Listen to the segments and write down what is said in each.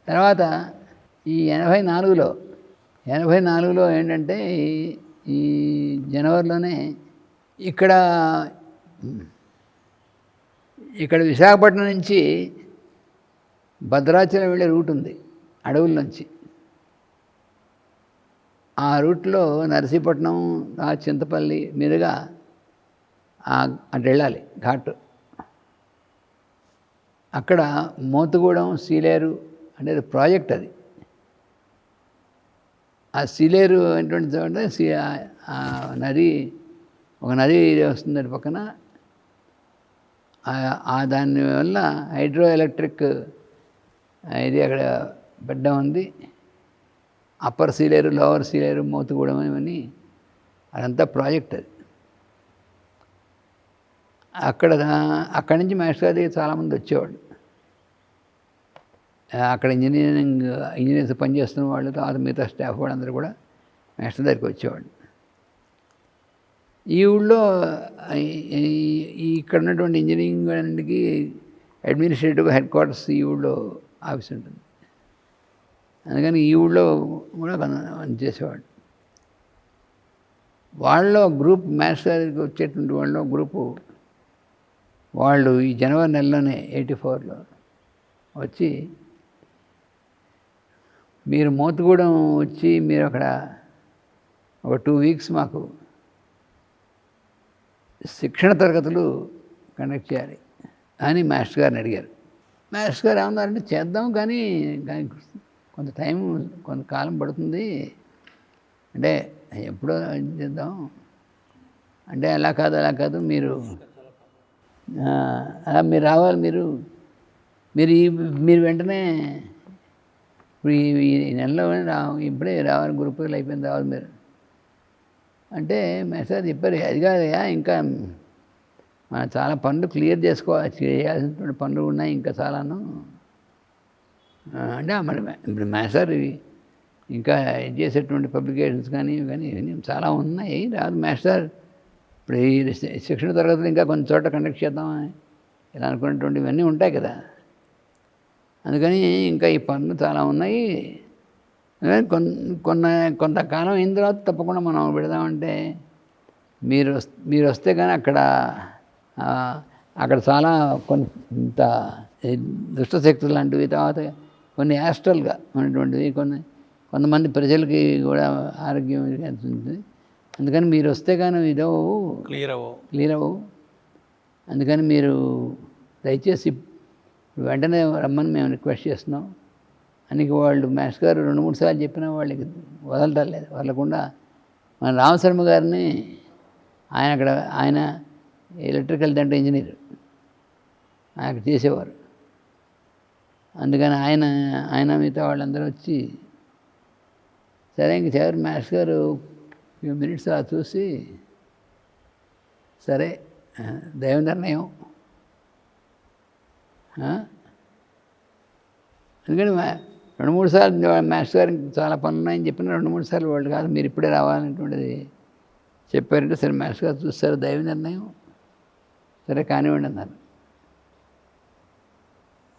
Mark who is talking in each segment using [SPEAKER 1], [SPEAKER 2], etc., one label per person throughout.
[SPEAKER 1] తర్వాత ఈ 84లో ఏంటంటే ఈ జనవరిలోనే ఇక్కడ విశాఖపట్నం నుంచి భద్రాచలం వెళ్ళే రూట్ ఉంది అడవుల్లోంచి. ఆ రూట్లో నర్సీపట్నం, చింతపల్లి మీదుగా అటు వెళ్ళాలి ఘాట్. అక్కడ మోతుగూడెం, సీలేరు అనేది ప్రాజెక్ట్. అది ఆ సీలేరు అనేటువంటి అంటే నది, ఒక నది వస్తుంది అటు పక్కన. దానివల్ల హైడ్రో ఎలక్ట్రిక్ ఇది అక్కడ బిడ్డ ఉంది. అప్పర్ సీలేరు, లోవర్ సీలేరు, మోతుగూడెం అని అదంతా ప్రాజెక్ట్. అది అక్కడి నుంచి మాస్టర్ గారి చాలామంది వచ్చేవాళ్ళు. అక్కడ ఇంజనీర్స్ పనిచేస్తున్న వాళ్ళు, తర్వాత మిగతా స్టాఫ్ వాళ్ళందరూ కూడా మాస్టర్ దగ్గరికి వచ్చేవాళ్ళు. ఈ ఊళ్ళో ఇక్కడ ఉన్నటువంటి ఇంజనీరింగ్ వాళ్ళకి అడ్మినిస్ట్రేటివ్ హెడ్ క్వార్టర్స్ ఈ ఊళ్ళో ఆఫీస్ ఉంటుంది. అందుకని ఈ ఊళ్ళో కూడా చేసేవాడు. వాళ్ళలో గ్రూప్ మాస్టర్ దగ్గరికి వచ్చేటువంటి వాళ్ళలో గ్రూపు వాళ్ళు ఈ జనవరి నెలలోనే 84లో వచ్చి, మీరు మోతుగూడెం వచ్చి మీరు అక్కడ ఒక 2 వీక్స్ మాకు శిక్షణ తరగతులు కండక్ట్ చేయాలి అని మాస్టర్ గారిని అడిగారు. మాస్టర్ గారు ఏమన్నారంటే, చేద్దాం కానీ కొంత టైం, కొంతకాలం పడుతుంది, అంటే ఎప్పుడో చేద్దాం అంటే, అలా కాదు మీరు మీరు రావాలి, మీరు వెంటనే ఇప్పుడు ఈ నెలలో ఇప్పుడే రావాలి, గ్రూపులు అయిపోయింది, రావాలి మీరు అంటే. మెసేజ్ చెప్పారు, అది కాదయా, ఇంకా మనం చాలా పనులు క్లియర్ చేయాల్సినటువంటి పనులు ఉన్నాయి ఇంకా చాలాను అంటే. మరి ఇప్పుడు మాస్టర్ ఇంకా చేసేటువంటి పబ్లికేషన్స్ కానీ చాలా ఉన్నాయి, రాదు మాస్టర్. ఇప్పుడు ఈ శిక్షణ తరగతులు ఇంకా కొంచెం చోట కండక్ట్ చేద్దాం ఇలా అనుకున్నటువంటి ఇవన్నీ ఉంటాయి కదా. అందుకని ఇంకా ఈ పనులు చాలా ఉన్నాయి, కొంతకాలం అయిన తర్వాత తప్పకుండా మనం పెడదామంటే, మీరు వస్తే కానీ అక్కడ చాలా కొంత దుష్టశక్తులు లాంటివి, తర్వాత కొన్ని యాస్ట్రల్గా ఉన్నటువంటివి, కొంతమంది ప్రజలకి కూడా ఆరోగ్యం ఉంటుంది. అందుకని మీరు వస్తే కానీ క్లియర్ అవ్వవు. అందుకని మీరు దయచేసి వెంటనే రమ్మని మేము రిక్వెస్ట్ చేస్తున్నాం అని వాళ్ళు మాస్టర్ గారు 2-3 సార్లు చెప్పినా వాళ్ళకి వదలటం లేదు. వదలకుండా మన రామశర్మ గారిని, ఆయన ఎలక్ట్రికల్ దాంట్లో ఇంజనీర్, ఆయన చేసేవారు. అందుకని ఆయన మిగతా వాళ్ళందరూ వచ్చి, సరే ఇంక చివరి మాస్టర్ గారు ఫ్యూ మినిట్స్ అలా చూసి, సరే దైవ నిర్ణయం, అందుకని 2-3 సార్లు మాస్టర్ గారికి చాలా పనులు ఉన్నాయని చెప్పిన 2-3 సార్లు వాళ్ళు కాదు, మీరు ఇప్పుడే రావాలనేటువంటిది చెప్పారంటే, సరే మాస్టర్ గారు చూస్తారు, దైవ నిర్ణయం, సరే కానివ్వండి అన్నారు.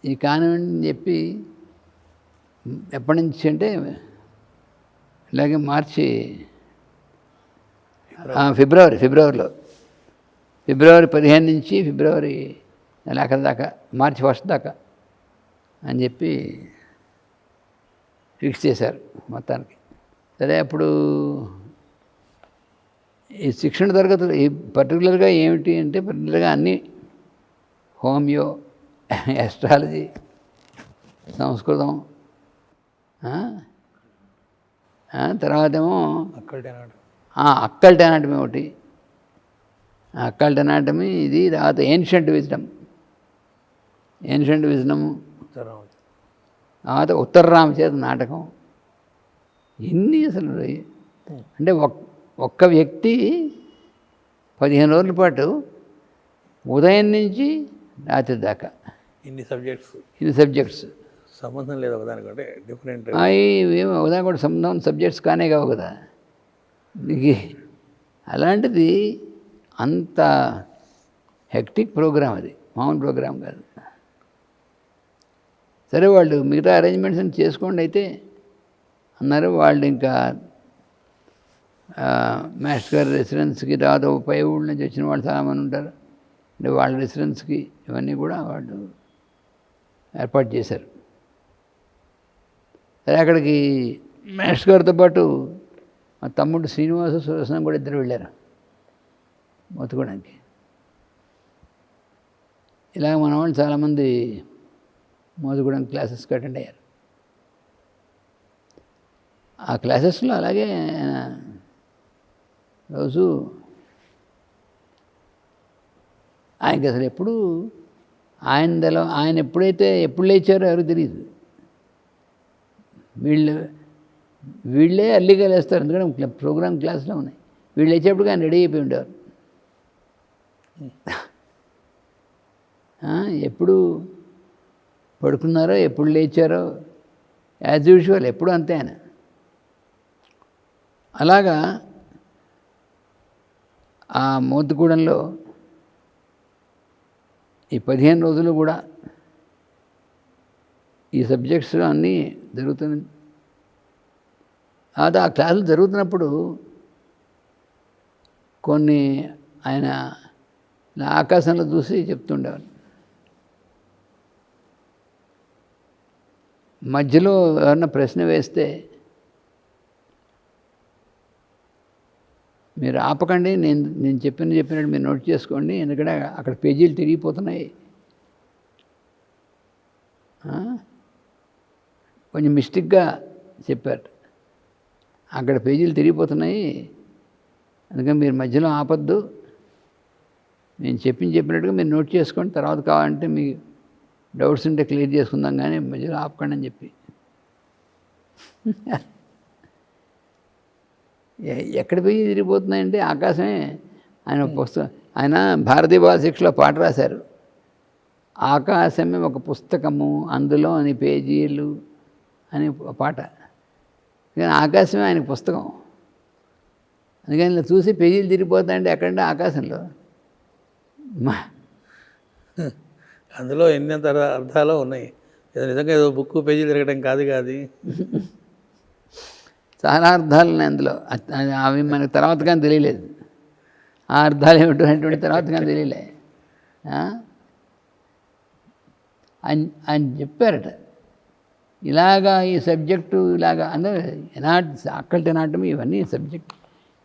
[SPEAKER 1] ఈ కానివ్వండి అని చెప్పి ఎప్పటి నుంచి అంటే ఇలాగే ఫిబ్రవరిలో ఫిబ్రవరి 15 నుంచి ఫిబ్రవరి నెలాఖరు దాకా, మార్చి 1 దాకా అని చెప్పి ఫిక్స్ చేశారు మొత్తానికి. సరే అప్పుడు ఈ శిక్షణ తరగతులు పర్టికులర్గా ఏమిటి అంటే, పర్టికులర్గా అన్నీ హోమియో, ఎస్ట్రాలజీ, సంస్కృతం, తర్వాత ఏమో అక్కల్ట్ అనాటమీ ఒకటి, అక్కల్ట్ అనాటమీ ఇది, తర్వాత ఏన్షియంట్ విజ్డమ్, ఏన్షియంట్ విజనము, తర్వాత ఉత్తర రామచేత నాటకం. ఇన్ని అసలు అంటే ఒక్క వ్యక్తి 15 రోజుల పాటు ఉదయం నుంచి రాత్రి దాకా
[SPEAKER 2] ఇన్ని
[SPEAKER 1] సబ్జెక్ట్స్
[SPEAKER 2] సంబంధం లేదు ఒకదానికంటే డిఫరెంట్.
[SPEAKER 1] ఏమో ఒకదాని కూడా సంబంధం సబ్జెక్ట్స్ కానే కావు కదా నీకు. అలాంటిది అంత హెక్టిక్ ప్రోగ్రామ్, అది మామూలు ప్రోగ్రామ్ కాదు. సరే వాళ్ళు మిగతా అరేంజ్మెంట్స్ చేసుకోండి అయితే అన్నారు. వాళ్ళు ఇంకా మాస్టర్ గారి రెసిడెన్స్కి దాదాపు 5 ఊళ్ళ నుంచి వచ్చిన వాళ్ళు చాలామంది ఉంటారు. అంటే వాళ్ళ రెసిడెన్స్కి ఇవన్నీ కూడా వాళ్ళు ఏర్పాటు చేశారు. సరే అక్కడికి మాస్టర్ గారితో పాటు మా తమ్ముడు శ్రీనివాస సుదర్శనం కూడా ఇద్దరు వెళ్ళారు మొత్తుకోవడానికి. ఇలా మన వాళ్ళు చాలామంది మోదుగూడెం క్లాసెస్కి అటెండ్ అయ్యారు. ఆ క్లాసెస్లో అలాగే రోజు ఆయనకి అసలు ఎప్పుడు ఆయన ఎప్పుడు లేచారో ఎవరికి తెలియదు. వీళ్ళే అల్లిగా లేస్తారు, ఎందుకంటే ప్రోగ్రామ్ క్లాస్లో ఉన్నాయి. వీళ్ళు లేచేప్పుడు ఆయన రెడీ అయిపోయి ఉండేవారు. ఎప్పుడు పడుకున్నారో ఎప్పుడు లేచారో యాజ్ యూజువల్ ఎప్పుడు అంతే ఆయన. అలాగా ఆ మోతుగూడెంలో ఈ 15 రోజులు కూడా ఈ సబ్జెక్ట్స్ అన్నీ జరుగుతున్నాయి. అది ఆ క్లాసులు జరుగుతున్నప్పుడు కొన్ని ఆయన ఆకాశంలో చూసి చెప్తుండేవారు. మధ్యలో ఎవరన్నా ప్రశ్న వేస్తే మీరు ఆపకండి, నేను చెప్పినట్టు మీరు నోట్ చేసుకోండి, ఎందుకంటే అక్కడ పేజీలు తిరిగిపోతున్నాయి, కొంచెం మిస్టేక్గా చెప్పారు, అక్కడ పేజీలు తిరిగిపోతున్నాయి, అందుకని మీరు మధ్యలో ఆపద్దు, నేను చెప్పినట్టుగా మీరు నోట్ చేసుకోండి, తర్వాత కావాలంటే మీ డౌట్స్ ఉంటే క్లియర్ చేసుకుందాం, కానీ మధ్యలో ఆపకండి అని చెప్పి. ఎక్కడ పేజీ తిరిగిపోతున్నాయంటే ఆకాశమే. ఆయన పుస్తకం, ఆయన భారతీయ భాషలో పాట రాశారు, ఆకాశమే ఒక పుస్తకము అందులో అని పేజీలు అని పాట. కానీ ఆకాశమే ఆయనకు పుస్తకం, అందుకని ఇలా చూసి పేజీలు తిరిగిపోతాయంటే ఎక్కడంటే ఆకాశంలో.
[SPEAKER 2] అందులో ఎన్ని అర్థాలు ఉన్నాయి. నిజంగా ఏదో బుక్ పేజీలు తిరగడం కాదు కాదు,
[SPEAKER 1] చాలా అర్థాలు ఉన్నాయి అందులో. అవి మనకు తర్వాత కానీ తెలియలేదు, ఆ అర్థాలు ఏమిటనేటువంటి తర్వాత కానీ తెలియలే. ఆయన చెప్పారట, ఇలాగా ఈ సబ్జెక్టు ఇలాగా అందరూ అక్కల్ట్ ఎనాటమీ ఇవన్నీ సబ్జెక్ట్,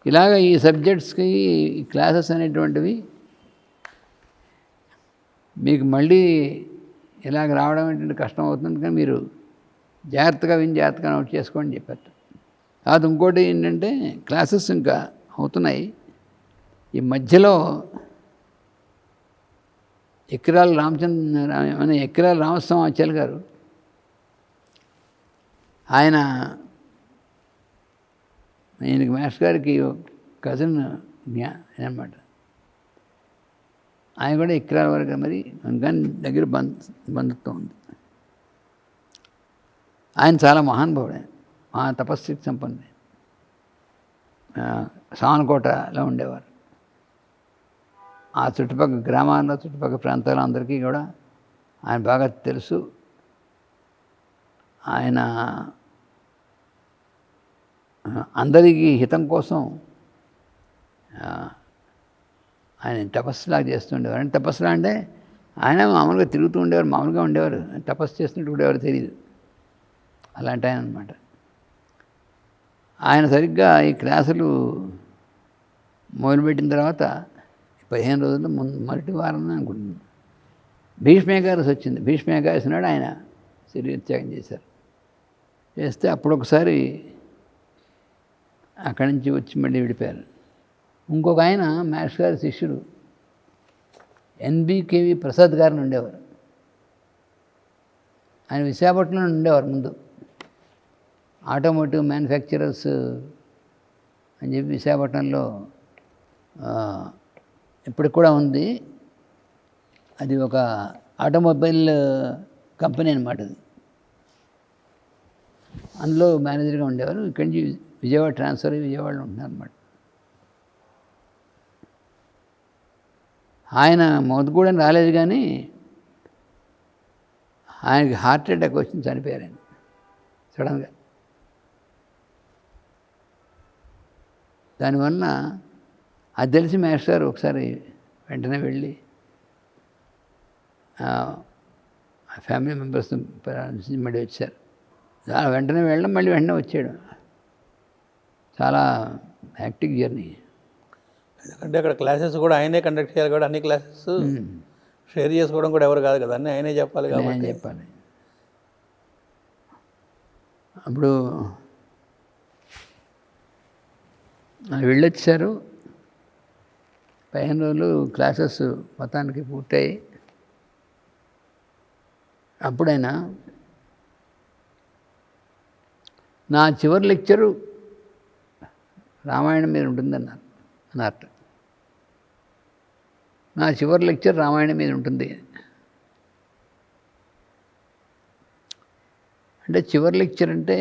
[SPEAKER 1] ఇలాగ ఈ సబ్జెక్ట్స్కి ఈ క్లాసెస్ అనేటువంటివి మీకు మళ్ళీ ఇలాగ రావడం ఏంటంటే కష్టం అవుతుంది, కానీ మీరు జాగ్రత్తగా జాగ్రత్తగా నోట్ చేసుకోండి చెప్పారు. అది ఇంకోటి ఏంటంటే క్లాసెస్ ఇంకా అవుతున్నాయి. ఈ మధ్యలో ఎక్కిరాల రామస్వామాచార్య గారు, ఆయనకి మాస్టర్ గారికి కజిన్ అనమాట. ఆయన కూడా ఎక్కిరాల వరకు మరి కానీ దగ్గర బంధుత్వం ఉంది. ఆయన చాలా మహానుభావుడు, మా తపస్సుకి సంపన్నుడు. సావనకోటలో ఉండేవారు. ఆ చుట్టుపక్కల గ్రామాల్లో చుట్టుపక్కల ప్రాంతాల్లో అందరికీ కూడా ఆయన బాగా తెలుసు. ఆయన అందరికీ హితం కోసం ఆయన తపస్సులాగా చేస్తుండేవారు. అంటే తపస్సులా అంటే ఆయన మామూలుగా తిరుగుతూ ఉండేవారు, మామూలుగా ఉండేవారు, తపస్సు చేస్తున్నట్టు కూడా ఎవరు తెలియదు, అలాంటి ఆయన అనమాట. ఆయన సరిగ్గా ఈ క్లాసులు మొదలుపెట్టిన తర్వాత 15 రోజుల్లో మొదటి వారం అనుకుంటున్నాను భీష్మేకాదశి వచ్చింది. భీష్మేకాదశి నాడు ఆయన శరీరత్యాగం చేశారు. చేస్తే అప్పుడు ఒకసారి అక్కడి నుంచి వచ్చి మళ్ళీ విడిపోయారు. ఇంకొక ఆయన మాస్టర్ గారి శిష్యుడు ఎన్బికేవి ప్రసాద్ గారిని ఉండేవారు. ఆయన విశాఖపట్నంలో ఉండేవారు ముందు. ఆటోమోటివ్ మ్యానుఫ్యాక్చరర్స్ అని చెప్పి విశాఖపట్నంలో ఇప్పటికి కూడా ఉంది. అది ఒక ఆటోమొబైల్ కంపెనీ అనమాట అది. అందులో మేనేజర్గా ఉండేవారు. ఇక్కడి నుంచి విజయవాడ ట్రాన్స్ఫర్ అయ్యి విజయవాడలో ఉంటున్నారు అనమాట. ఆయన మోతుగూడెం రాలేదు, కానీ ఆయనకి హార్ట్ అటాక్ వచ్చింది, చనిపోయారు ఆయన సడన్గా. దానివల్ల అది తెలిసి మాస్టర్ గారు ఒకసారి వెంటనే వెళ్ళి ఫ్యామిలీ మెంబర్స్ మళ్ళీ వచ్చారు. వెంటనే వెళ్ళడం, మళ్ళీ వెంటనే వచ్చాడు. చాలా హ్యాక్టిక్ జర్నీ.
[SPEAKER 2] ఎందుకంటే అక్కడ క్లాసెస్ కూడా ఆయనే కండక్ట్ చేయాలి కూడా, అన్ని క్లాసెస్ షేర్ చేసుకోవడం కూడా ఎవరు కాదు కదా, అన్నీ ఆయనే చెప్పాలి కాబట్టి
[SPEAKER 1] చెప్పాలి. అప్పుడు వెళ్ళొచ్చారు. 15 రోజులు క్లాసెస్ మొత్తానికి పూర్తయి అప్పుడైనా నా చివరి లెక్చరు రామాయణం మీద ఉంటుందన్నారు అన్నట్టు. నా చివరి లెక్చర్ రామాయణం మీద ఉంటుంది అంటే, చివరి లెక్చర్ అంటే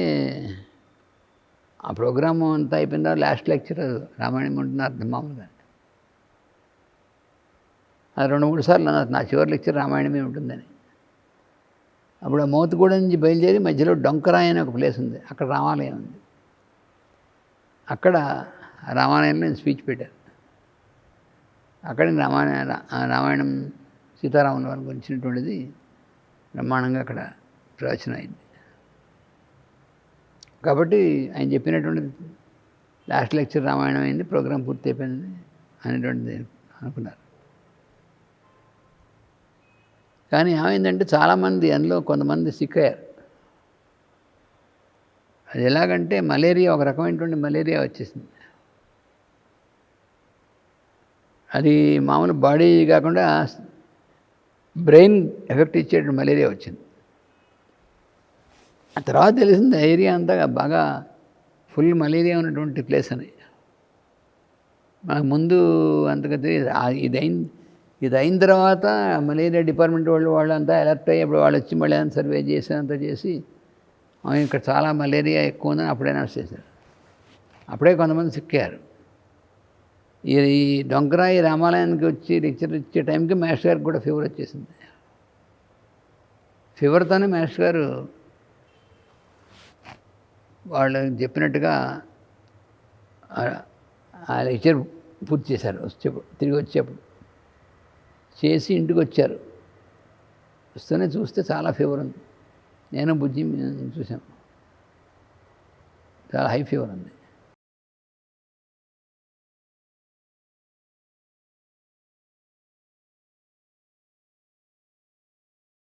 [SPEAKER 1] ఆ ప్రోగ్రాము అంతా అయిపోయిన తర్వాత లాస్ట్ లెక్చర్ రామాయణం ఉంటుంది అర్థం మామూలుగా. అది 2-3 సార్లు అన్నారు నా చివరి లెక్చర్ రామాయణమే ఉంటుందని. అప్పుడు ఆ మోతుగూడెం నుంచి బయలుదేరి మధ్యలో డొంకరాయి అనే ఒక ప్లేస్ ఉంది, అక్కడ రామాలయం ఉంది. అక్కడ రామాలయంలో నేను స్పీచ్ పెట్టాను. అక్కడ రామాయణం సీతారాముల వారి గురించినటువంటిది బ్రహ్మాండంగా అక్కడ ప్రవచనం అయింది. కాబట్టి ఆయన చెప్పినటువంటిది లాస్ట్ లెక్చర్ రామాయణం అయింది, ప్రోగ్రాం పూర్తి అయిపోయింది అనేటువంటిది అనుకున్నారు. కానీ ఏమైందంటే చాలామంది అందులో కొంతమంది సిక్ అయ్యారు. అది ఎలాగంటే మలేరియా, ఒక రకమైనటువంటి మలేరియా వచ్చేసింది. అది మామూలు బాడీ కాకుండా బ్రెయిన్ ఎఫెక్ట్ ఇచ్చేటువంటి మలేరియా వచ్చింది. ఆ తర్వాత తెలిసింది ఏరియా అంతా బాగా ఫుల్ మలేరియా ఉన్నటువంటి ప్లేస్ అని. మనకు ముందు అంతగా తెలియదు. ఇది అయిన తర్వాత మలేరియా డిపార్ట్మెంట్ వాళ్ళు అంతా అలర్ట్ అయ్యేప్పుడు వాళ్ళు వచ్చి మళ్ళీ సర్వే చేసి అంతా చేసి ఇక్కడ చాలా మలేరియా ఎక్కువ ఉందని అప్పుడే అనౌన్స్ చేశారు. అప్పుడే కొంతమంది సిక్కారు. ఈ డొంకరాయి రామాలయానికి వచ్చి లెక్చర్ ఇచ్చే టైంకి మాస్టర్ గారికి కూడా ఫీవర్ వచ్చేసింది. ఫీవర్తోనే మాస్టర్ గారు వాళ్ళు చెప్పినట్టుగా ఆ లెక్చర్ పూర్తి చేశారు. తిరిగి వచ్చేప్పుడు చేసి ఇంటికి వచ్చారు. వస్తూనే చూస్తే చాలా ఫీవర్ ఉంది. నేను బుజ్జి చూసాం, చాలా హై ఫీవర్ ఉంది.